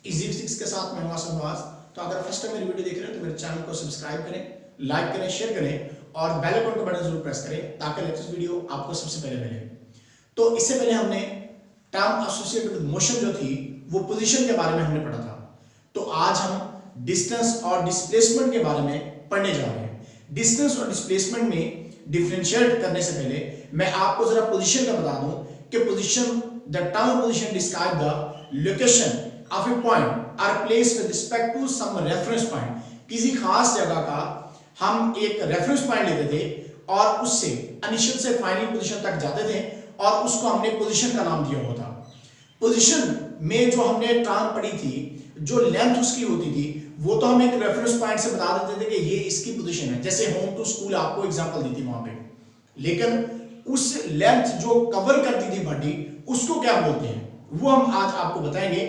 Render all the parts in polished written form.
Easy physics के साथ मैं हूं आसिफ नवाज। तो अगर फर्स्ट टाइम मेरी वीडियो देख रहे हो तो मेरे चैनल को सब्सक्राइब करें, लाइक करें, शेयर करें और बेल आइकन का बटन जरूर प्रेस करें ताकि लेटेस्ट वीडियो आपको सबसे पहले मिले। तो इससे पहले हमने टर्म एसोसिएटेड विद मोशन जो थी वो पोजीशन के बारे में हमने पढ़ा था। तो आज हम डिस्टेंस और डिस्प्लेसमेंट के बारे में पढ़ने जा रहे हैं। डिस्टेंस और डिस्प्लेसमेंट में डिफरेंशिएट करने से पहले मैं आपको जरा पोजीशन का बता दूं कि position, the term position describe the location of a point or place with respect to some reference point. किसी खास जगह का हम एक रेफरेंस पॉइंट लेते थे और उससे इनिशियल से फाइनल पोजीशन तक जाते थे और उसको हमने पोजीशन का नाम दिया हुआ था। पोजीशन में जो हमने टर्म पढ़ी थी, जो लेंथ उसकी होती थी, वो तो हम एक रेफरेंस पॉइंट से बता देते थे कि ये इसकी पोजीशन है। जैसे होम टू स्कूल आपको एग्जांपल दी थी वहां पे, लेकिन उस लेंथ जो कवर करती थी बॉडी उसको क्या बोलते हैं वो हम आज आपको बताएंगे।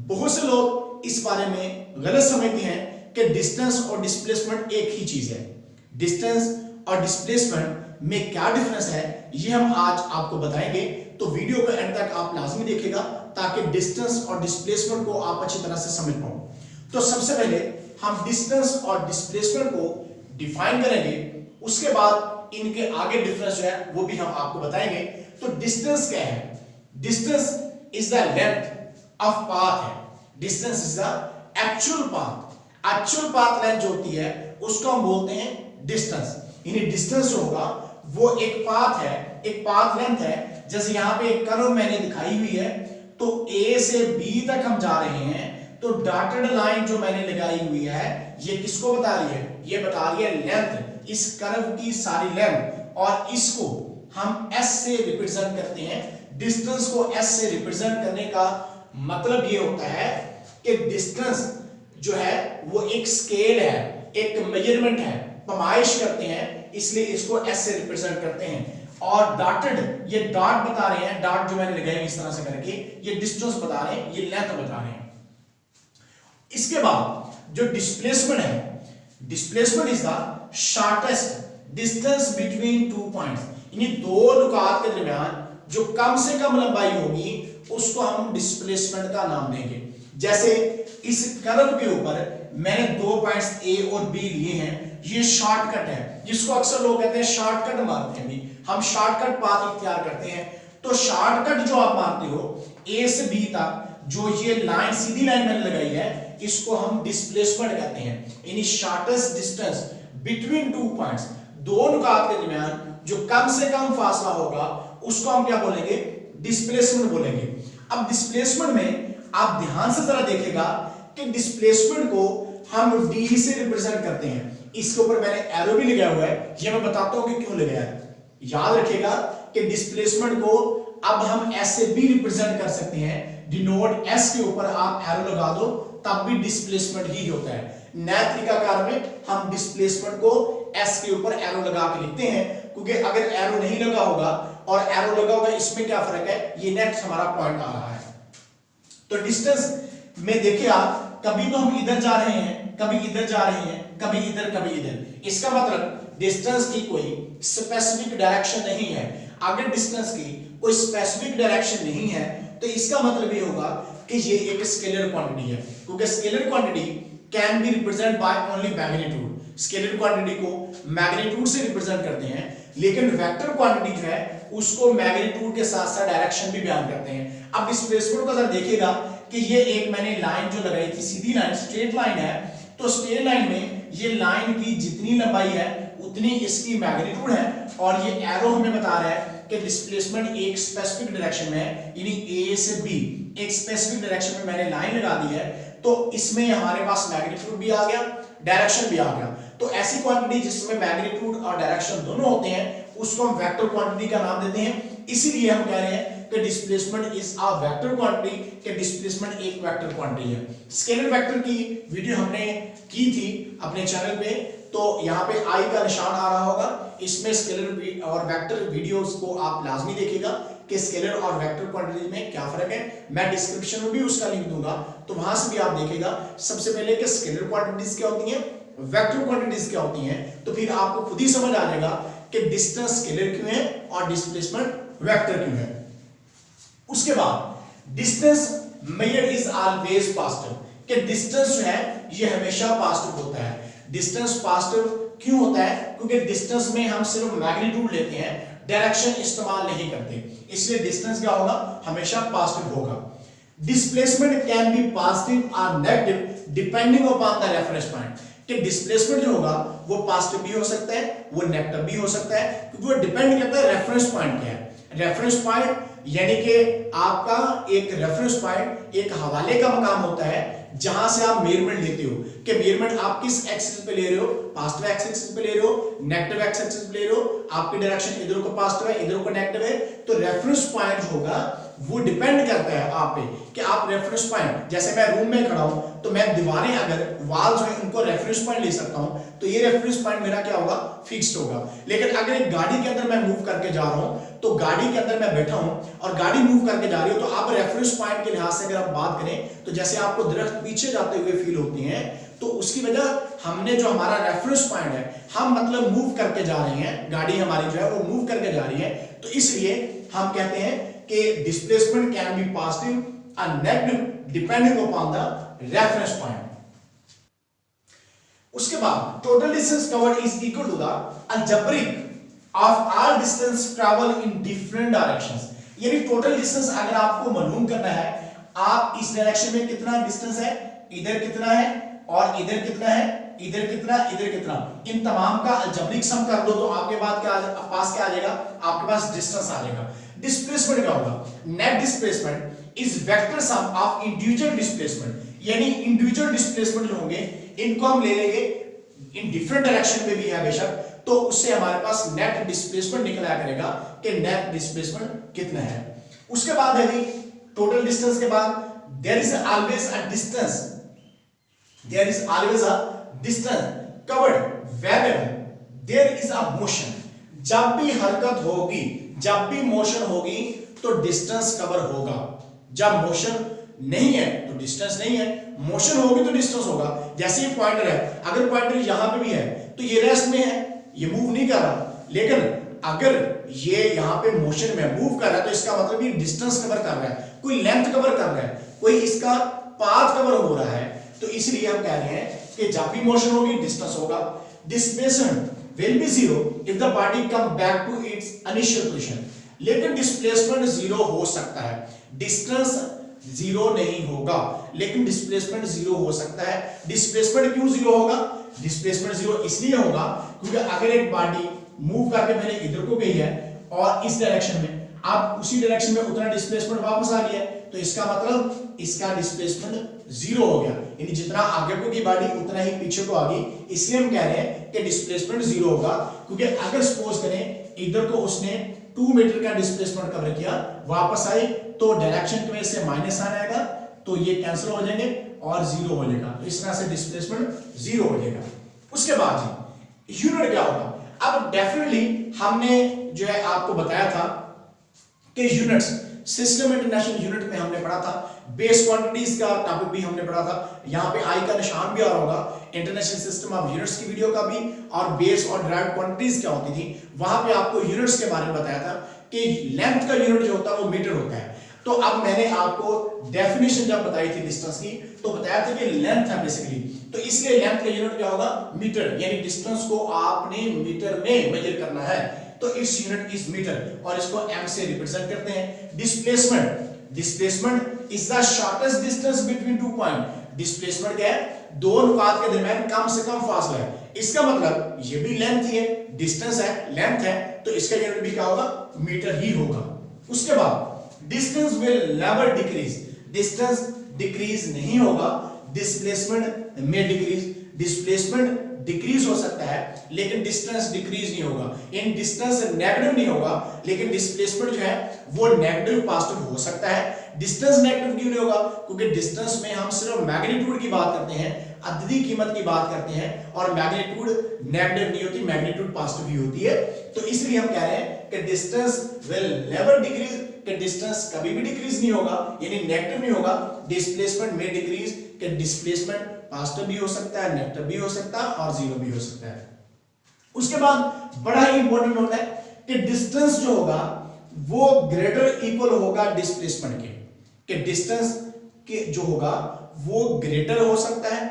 बहुत से लोग इस बारे में गलत समझते हैं कि डिस्टेंस और डिस्प्लेसमेंट एक ही चीज है। डिस्टेंस और डिस्प्लेसमेंट में क्या डिफरेंस है ये हम आज आपको बताएंगे। तो वीडियो को एंड तक आप लाजमी देखिएगा ताकि डिस्टेंस और डिस्प्लेसमेंट को आप अच्छी तरह से समझ पाओ। तो सबसे पहले हम डिस्टेंस और डिस्प्लेसमेंट को डिफाइन करेंगे, उसके बाद इनके आगे डिफरेंस जो है वो भी हम आपको बताएंगे। तो डिस्टेंस क्या है? Distance is the length of path है। Distance is the actual path. Actual path length जो होती है उसको हम बोलते हैं डिस्टेंस। यानी डिस्टेंस जो होगा वो एक पाथ है, एक पाथ लेंथ है। जैसे यहां पे एक कर्व मैंने दिखाई हुई है, तो A से B तक हम जा रहे हैं, तो डॉटेड लाइन जो मैंने लगाई हुई है ये किसको बता रही है? ये बता रही है लेंथ, इस कर्व की सारी लेंथ, और इसको हम S से रिप्रेजेंट करते हैं। डिस्टेंस को S से रिप्रेजेंट करने का मतलब ये होता है कि डिस्टेंस जो है वो एक स्केल है, एक मेजरमेंट है, पैमाइश करते हैं, इसलिए इसको S से रिप्रेजेंट करते हैं। और डॉटेड, ये डॉट बता रहे हैं, डॉट जो मैंने लगाई इस तरह से करके, ये डिस्टेंस बता रहे हैं, ये लेंथ बता रहे हैं। इसके बाद जो डिस्प्लेसमेंट है, displacement is the shortest distance between two points. यानी दो नुकात के दरमियान जो कम से कम लंबाई होगी उसको हम डिस्प्लेसमेंट का नाम देंगे। जैसे इस कर्व के ऊपर मैंने दो पॉइंट्स A और B लिए हैं, ये शॉर्टकट है, जिसको अक्सर लोग कहते हैं शॉर्टकट मारते हैं। भी हम शॉर्टकट पाथ इख्तियार करते हैं। तो शॉर्टकट जो आप मारते हो A से B तक, जो ये लाइन, सीधी लाइन मैंने लगाई है, इसको हम डिस्प्लेसमेंट कहते हैं। यानी shortest distance between two points, दो नुकात के दरमियान जो कम से कम फासला होगा उसको हम क्या बोलेंगे? डिस्प्लेसमेंट बोलेंगे। अब डिस्प्लेसमेंट में आप ध्यान से जरा देखिएगा कि डिस्प्लेसमेंट को हम D से रिप्रेजेंट करते हैं। इसके ऊपर मैंने एरो भी लगाया हुआ है, ये मैं बताता हूं कि क्यों लगाया है। याद रखिएगा कि डिस्प्लेसमेंट को अब हम S से भी रिप्रेजेंट कर सकते हैं। डिनोट S के ऊपर आप एरो लगा दो तब भी डिस्प्लेसमेंट ही होता है। नया तरीकाकार में हम डिस्प्लेसमेंट को S के ऊपर एरो लगा के लिखते हैं, क्योंकि अगर एरो नहीं लगा होगा और एरो लगा होगा, इसमें क्या फर्क है? ये नेक्स्ट हमारा पॉइंट आ रहा है। तो डिस्टेंस में देखिए आप, कभी तो हम इधर जा रहे हैं, कभी इधर जा रहे हैं, कभी इधर, कभी इधर। इसका मतलब डिस्टेंस की कोई स्पेसिफिक डायरेक्शन नहीं है। अगर डिस्टेंस की कोई स्पेसिफिक डायरेक्शन नहीं है तो इसका मतलब ये होगा कि ये एक स्केलर क्वांटिटी है, क्योंकि scalar quantity can be represent by only magnitude. Scalar quantity को मैग्नीट्यूड से रिप्रेजेंट करते हैं, लेकिन वेक्टर क्वांटिटी जो है उसको मैग्नीट्यूड के साथ साथ डायरेक्शन भी बयान करते हैं। अब डिस्प्लेसमेंट को जरा देखिएगा कि ये एक मैंने लाइन जो लगाई थी, सीधी लाइन, स्ट्रेट लाइन है, तो स्ट्रेट लाइन में ये लाइन की जितनी लंबाई है उतनी इसकी मैग्नीट्यूड है, और ये एरो हमें बता रहा है कि डिस्प्लेसमेंट एक स्पेसिफिक डायरेक्शन में है। यानी A से B एक स्पेसिफिक डायरेक्शन में मैंने लाइन लगा दी है, तो इसमें हमारे पास मैग्नीट्यूड भी आ गया, डायरेक्शन भी आ गया। तो ऐसी क्वांटिटी जिसमें मैग्नीट्यूड और डायरेक्शन दोनों होते हैं उसको हम वेक्टर क्वांटिटी का नाम देते हैं। इसीलिए हम कह रहे हैं कि displacement is a vector quantity, कि डिस्प्लेसमेंट एक वेक्टर क्वांटिटी है। स्केलर वेक्टर की वीडियो हमने की थी अपने चैनल पे, तो यहाँ पे आई का निशान आ रहा होगा, इसमें स्केलर और वेक्टर वीडियोस को आप लाजमी देखिएगा कि स्केलर और वेक्टर क्वांटिटी में क्या फर्क है। मैं डिस्क्रिप्शन में भी उसका लिंक दूंगा, तो वहां से भी आप देखिएगा सबसे पहले कि स्केलर क्वांटिटीज क्या होती हैं, वेक्टर क्वांटिटीज क्या होती हैं, तो फिर आपको खुद ही समझ आ जाएगा कि डिस्टेंस स्केलर क्यों है और डिस्प्लेसमेंट वेक्टर क्यों है। उसके बाद distance measured is always positive, कि डिस्टेंस जो है ये हमेशा पॉजिटिव होता है। डिस्टेंस पॉजिटिव क्यों होता है? क्योंकि डिस्टेंस में हम सिर्फ मैग्नीट्यूड लेते हैं, डायरेक्शन इस्तेमाल नहीं करते, इसलिए डिस्टेंस क्या होगा? हमेशा पॉजिटिव होगा। डिस्प्लेसमेंट कैन बी पॉजिटिव और negative depending upon the reference point, कि डिस्प्लेसमेंट जो होगा वो पॉजिटिव भी हो सकता है, वो नेगेटिव भी हो सकता है, क्योंकि वो डिपेंड करता है रेफरेंस पॉइंट क्या है। रेफरेंस पॉइंट यानी कि आपका एक रेफरेंस पॉइंट एक हवाले का मकाम होता है जहां से आप मेजरमेंट लेते हो, कि मेजरमेंट आप किस एक्सिस पे ले रहे हो, पॉजिटिव एक्सिस पे ले रहे हो, नेगेटिव एक्सिस पे ले रहे हो, आपकी डायरेक्शन इधर को पॉजिटिव है, इधर को नेगेटिव है, तो रेफरेंस पॉइंट होगा वो डिपेंड करता है आप पे कि आप रेफरेंस पॉइंट, जैसे मैं रूम में खड़ा हूं तो मैं दीवारें अगर वॉल्स हैं उनको रेफरेंस पॉइंट ले सकता हूं, तो ये रेफरेंस पॉइंट मेरा क्या होगा? फिक्स्ड होगा। लेकिन अगर एक गाड़ी के अंदर मैं मूव करके जा रहा हूं, तो गाड़ी के अंदर मैं बैठा हूं और गाड़ी मूव करके जा रही हो, तो आप रेफरेंस पॉइंट के लिहाज से अगर आप बात करें तो जैसे आपको दरख्त पीछे जाते हुए फील होती हैं, तो उसकी वजह हमने जो हमारा रेफरेंस पॉइंट है, हम मतलब मूव करके जा रहे हैं, गाड़ी हमारी जो है वो मूव करके जा रही है, तो इसलिए हम कहते हैं कि displacement can be positive and negative depending upon the reference point. उसके बाद total distance covered is equal to the algebraic of all distance travel in different directions, यानी टोटल डिस्टेंस अगर आपको मालूम करना है, आप इस डायरेक्शन में कितना डिस्टेंस है, इधर कितना है और इधर कितना है, इधर कितना, इधर कितना, इन तमाम का अलजेब्रिक सम कर दो तो आपके पास क्या आ जाएगा? आपके पास डिस्टेंस आ जाएगा। डिस्प्लेसमेंट क्या होगा? Net displacement is vector sum of individual displacement, यानी इंडिविजुअल डिस्प्लेसमेंट जो होंगे इनको हम ले लेंगे, इन डिफरेंट डायरेक्शन में भी है बेशक, तो उससे हमारे पास नेट डिस्प्लेसमेंट निकल आया करेगा कि नेट डिस्प्लेसमेंट कितना है। उसके बाद है जी टोटल डिस्टेंस के बाद there is always a distance, there is always a distance covered whenever there is a motion, जब भी हरकत होगी, जब भी मोशन होगी तो डिस्टेंस कवर होगा। जब मोशन नहीं है तो डिस्टेंस नहीं है, मोशन होगी तो डिस्टेंस होगा। जैसे ये पॉइंटर है, अगर पॉइंटर यहां पे भी है तो ये रेस्ट में है, ये मूव नहीं कर रहा, लेकिन अगर ये यहां पे मोशन में मूव कर रहा है तो इसका मतलब ये डिस्टेंस कवर कर रहा है, कोई लेंथ कवर कर रहा है, कोई इसका पाथ कवर हो रहा है, तो इसलिए हम कह रहे हैं कि जब भी मोशन होगी डिस्टेंस होगा। Displacement will be zero if the body come back to its initial position, लेकिन डिस्प्लेसमेंट जीरो हो सकता है, डिस्टेंस जीरो नहीं होगा लेकिन डिस्प्लेसमेंट जीरो हो सकता है। डिस्प्लेसमेंट क्यों जीरो होगा? डिस्प्लेसमेंट जीरो इसलिए होगा क्योंकि अगर एक बॉडी मूव करके पहले इधर को गई है और इस डायरेक्शन में, अब उसी डायरेक्शन में उतना डिस्प्लेसमेंट वापस आ गया, तो इसका मतलब इसका डिस्प्लेसमेंट जीरो हो गया, यानी जितना आगे को की बॉडी उतना ही पीछे को आ गई, इसलिए हम कह रहे हैं कि डिस्प्लेसमेंट जीरो होगा। क्योंकि अगर सपोज करें इधर को उसने 2 मीटर का डिस्प्लेसमेंट कवर किया, वापस आई तो डायरेक्शन की वजह से माइनस आ जाएगा, तो ये कैंसिल हो जाएंगे और जीरो हो जाएगा, तो इस तरह से डिस्प्लेसमेंट जीरो हो जाएगा। उसके बाद जी यूनिट क्या होगा? अब डेफिनेटली हमने जो है आपको बताया था कि यूनिट्स सिस्टम इंटरनेशनल यूनिट में हमने पढ़ा था, बेस क्वांटिटीज का टॉपिक भी हमने पढ़ा था, यहाँ पे आई का निशान भी आ रहा होगा, इंटरनेशनल सिस्टम ऑफ यूनिट्स की वीडियो का भी, और बेस और ड्राइव क्वांटिटीज क्या होती थी वहां पे आपको यूनिट्स के बारे में बताया था कि लेंथ का यूनिट जो होता है वो मीटर होता है। तो अब मैंने आपको डेफिनेशन जब बताई थी डिस्टेंस की तो बताया था कि लेंथ है बेसिकली, तो इसलिए लेंथ का यूनिट क्या होगा? मीटर, यानी डिस्टेंस को आपने मीटर में मेजर करना है, तो इस यूनिट इज मीटर और इसको m से रिप्रेजेंट करते हैं। Displacement, displacement is the shortest distance between 2 point, displacement क्या है? दो नुकात के दरमियान कम से कम फासला है, इसका मतलब ये भी लेंथ ही है, डिस्टेंस है, लेंथ है, तो इसका यूनिट भी क्या होगा? मीटर ही होगा। उसके बाद distance will never decrease, distance decrease नहीं होगा, डिस्प्लेसमेंट में डिक्रीज, डिस्प्लेसमेंट डिक्रीज हो सकता है लेकिन डिस्टेंस डिक्रीज नहीं होगा, इन डिस्टेंस नेगेटिव नहीं होगा लेकिन डिस्प्लेसमेंट जो है वो नेगेटिव पॉजिटिव हो सकता है। डिस्टेंस नेगेटिव क्यों नहीं होगा? क्योंकि डिस्टेंस में हम सिर्फ मैग्नीट्यूड की बात करते हैं, अददी कीमत की बात करते हैं, और मैग्नीट्यूड नेगेटिव नहीं होती, मैग्नीट्यूड पॉजिटिव ही होती है, तो इसलिए हम कह रहे हैं कि डिस्टेंस विल नेवर डिक्रीज, कि डिस्टेंस कभी भी डिक्रीज नहीं होगा यानी नेगेटिव नहीं होगा। डिस्प्लेसमेंट में डिक्रीज, कि डिस्प्लेसमेंट पॉजिटिव भी हो सकता है, नेगेटिव भी हो सकता है और जीरो भी हो सकता है। उसके बाद बड़ा ही इंपॉर्टेंट होता है कि डिस्टेंस जो होगा वो ग्रेटर इक्वल होगा डिस्प्लेसमेंट के, कि डिस्टेंस कि जो होगा वो ग्रेटर हो सकता है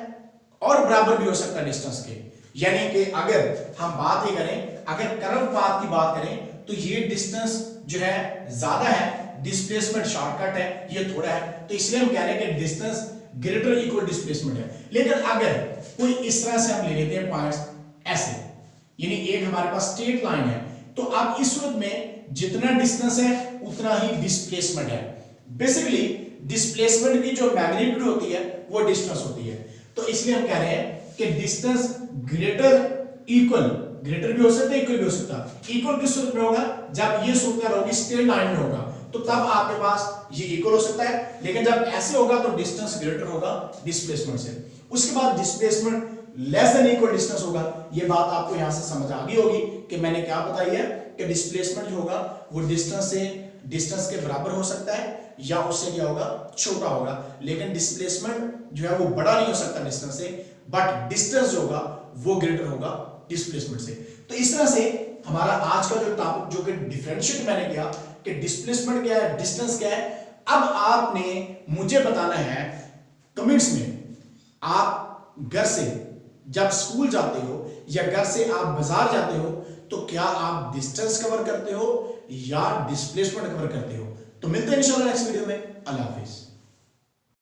और बराबर भी हो सकता है डिस्टेंस के। यानी कि अगर हम बात ये करें, अगर कर्व पाथ की बात करें तो ये डिस्टेंस जो है ज्यादा है, डिस्प्लेसमेंट शॉर्टकट है, ये थोड़ा है, तो इसलिए हम कह रहे हैं कि डिस्टेंस ग्रेटर इक्वल डिस्प्लेसमेंट है। लेकिन अगर कोई इस तरह से हम ले लेते हैं पॉइंट्स ऐसे, यानी एक हमारे पास स्ट्रेट लाइन है, तो अब इस सूरत में जितना डिस्टेंस है उतना ही डिस्प्लेसमेंट है। बेसिकली डिस्प्लेसमेंट की जो मैग्नीट्यूड होती है वो डिस्टेंस होती है, तो इसलिए हम कह रहे हैं कि डिस्टेंस ग्रेटर इक्वल, ग्रेटर भी हो सकता है इक्वल भी हो सकता है। इक्वल किस सूरत में होगा, जब ये सूरत होगी स्ट्रेट लाइन में होगा तो तब आपके पास ये इक्वल हो सकता है, लेकिन जब ऐसे होगा तो डिस्टेंस ग्रेटर होगा डिस्प्लेसमेंट से। उसके बाद displacement less than equal distance होगा। ये बात आपको यहां से समझ आ गई होगी कि मैंने क्या बताई है कि डिस्प्लेसमेंट जो होगा वो डिस्टेंस के बराबर हो सकता है या उससे क्या होगा, छोटा होगा, लेकिन डिस्प्लेसमेंट जो है वो बड़ा नहीं हो सकता डिस्टेंस से, बट डिस्टेंस जो होगा वो ग्रेटर होगा डिस्प्लेसमेंट से। तो इस तरह से हमारा आज का जो टॉपिक जो कि डिफरेंशिएट मैंने किया कि डिस्प्लेसमेंट क्या है, डिस्टेंस क्या है। अब आपने मुझे बताना है कमेंट्स में, आप घर से जब स्कूल जाते हो या घर से आप बाजार जाते हो तो क्या आप डिस्टेंस कवर करते हो या डिस्प्लेसमेंट कवर करते हो। तो मिलते हैं इंशाल्लाह नेक्स्ट वीडियो में। अल्लाह हाफिज।